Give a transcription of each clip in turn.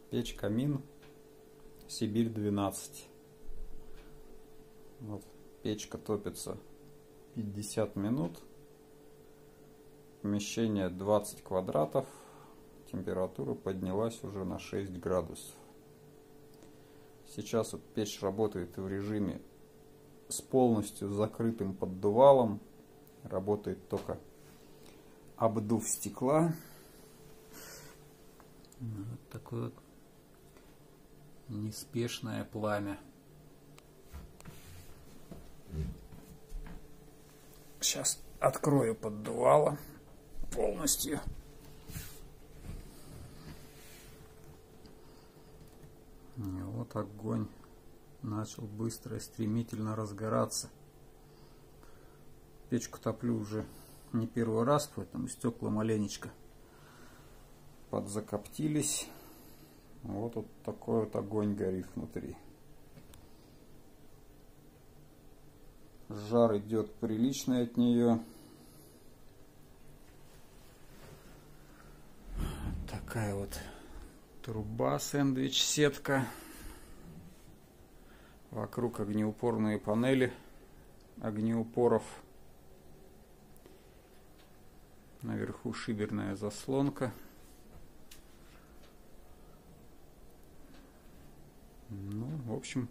Печь-камин Сибирь-12. Вот, печка топится 50 минут. Помещение 20 квадратов. Температура поднялась уже на 6 градусов. Сейчас вот печь работает в режиме с полностью закрытым поддувалом. Работает только обдув стекла. Вот такое вот неспешное пламя. Сейчас открою поддувало полностью. И вот огонь начал быстро и стремительно разгораться. Печку топлю уже не первый раз, поэтому стекла маленечко подзакоптились. Вот такой вот огонь горит внутри. Жар идет приличный от нее. Такая вот труба, сэндвич-сетка. Вокруг огнеупорные панели огнеупоров. Наверху шиберная заслонка. Ну, в общем,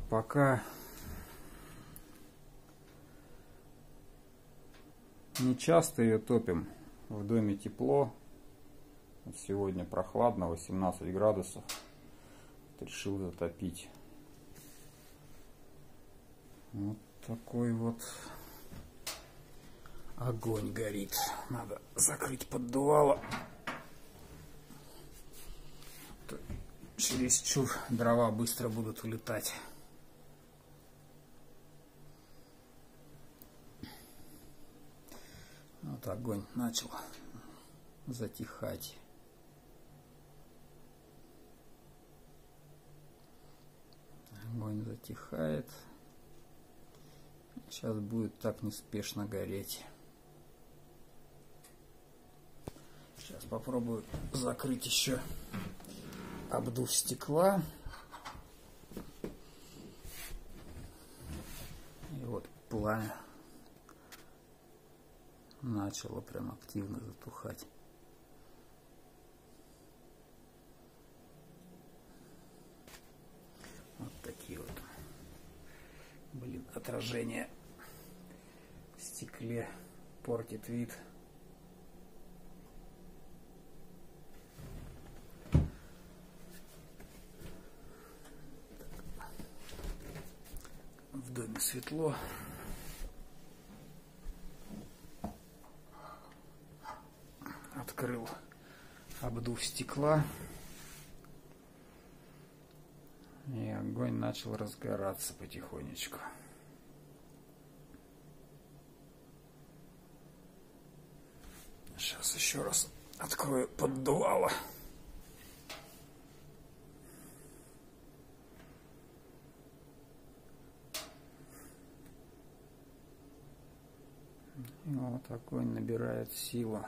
пока не часто ее топим. В доме тепло. Вот сегодня прохладно, 18 градусов. Решил затопить. Вот такой вот огонь горит. Надо закрыть поддувало. Чересчур дрова быстро будут улетать. Вот огонь начал затихать. Огонь затихает. Сейчас будет так неспешно гореть. Сейчас попробую закрыть еще обдув стекла. И вот пламя начало прям активно затухать. Вот такие вот, блин, отражение в стекле портит вид. В доме светло. Открыл обдув стекла. И огонь начал разгораться потихонечку. Сейчас еще раз открою поддувало. И вот огонь набирает силу.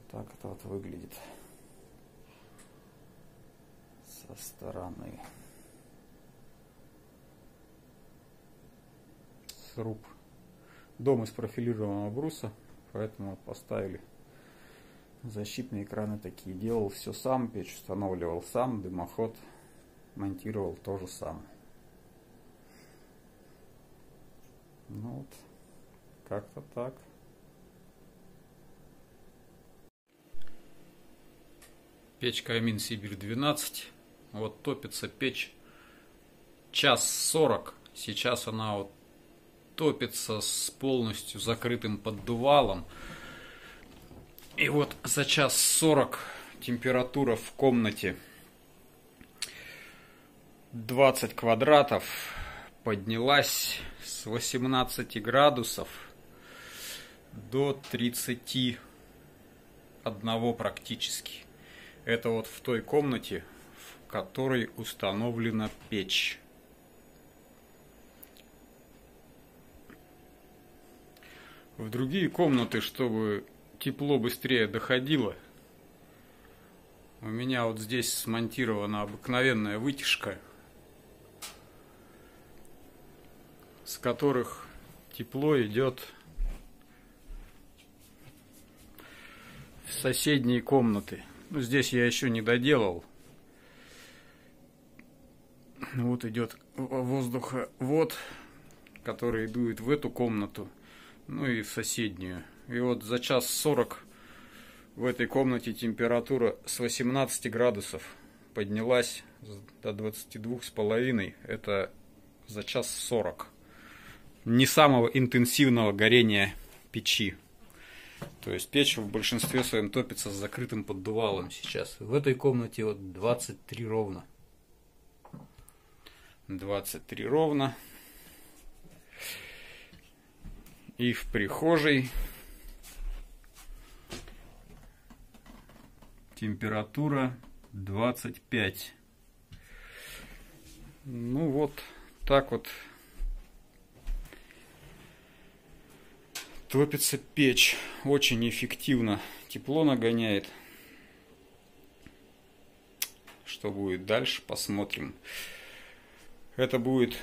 Так это вот выглядит со стороны. Сруб. Дом из профилированного бруса, поэтому поставили защитные экраны такие. Делал все сам, печь устанавливал сам, дымоход монтировал тоже сам. Ну вот, как-то так. Печь-камин Сибирь-12. Вот топится печь 1:40. Сейчас она вот топится с полностью закрытым поддувалом. И вот за 1:40 температура в комнате 20 квадратов поднялась с 18 градусов до 31 практически. Это вот в той комнате, в которой установлена печь. В другие комнаты, чтобы тепло быстрее доходило, у меня вот здесь смонтирована обыкновенная вытяжка, с которых тепло идет в соседние комнаты. Ну, здесь я еще не доделал. Вот идет воздуховод, который дует в эту комнату, ну и в соседнюю. И вот за 1:40 в этой комнате температура с 18 градусов поднялась до 22,5. Это за 1:40. Не самого интенсивного горения печи. То есть печь в большинстве своем топится с закрытым поддувалом сейчас. В этой комнате вот 23 ровно. 23 ровно. И в прихожей температура 25. Ну вот так вот топится печь. Очень эффективно. Тепло нагоняет. Что будет дальше, посмотрим. Это будет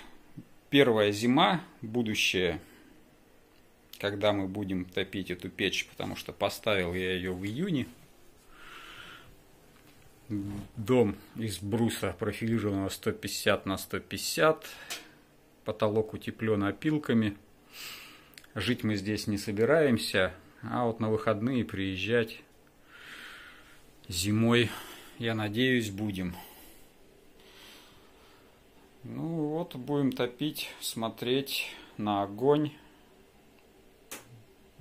первая зима, будущее, когда мы будем топить эту печь, потому что поставил я ее в июне. Дом из бруса профилированного 150 на 150. Потолок утеплен опилками. Жить мы здесь не собираемся, а вот на выходные приезжать зимой, я надеюсь, будем. Ну вот, будем топить, смотреть на огонь.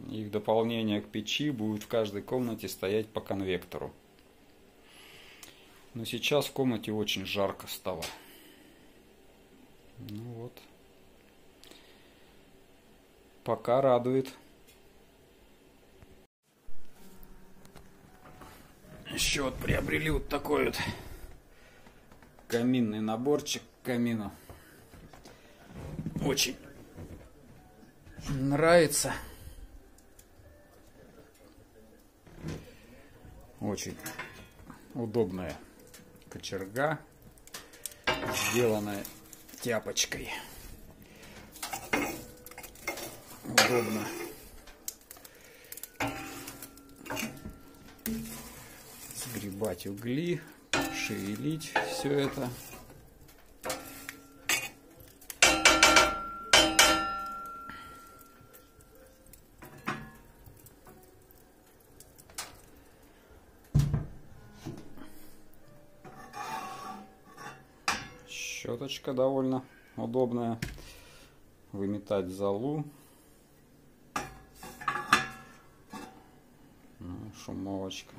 И в дополнение к печи будет в каждой комнате стоять по конвектору. Но сейчас в комнате очень жарко стало. Ну вот. Пока радует. Еще вот приобрели вот такой вот каминный наборчик к камину. Очень нравится. Очень удобная кочерга, сделанная тяпочкой. Удобно сгребать угли, шевелить все это. Щеточка довольно удобная. Выметать золу. Шумовочка.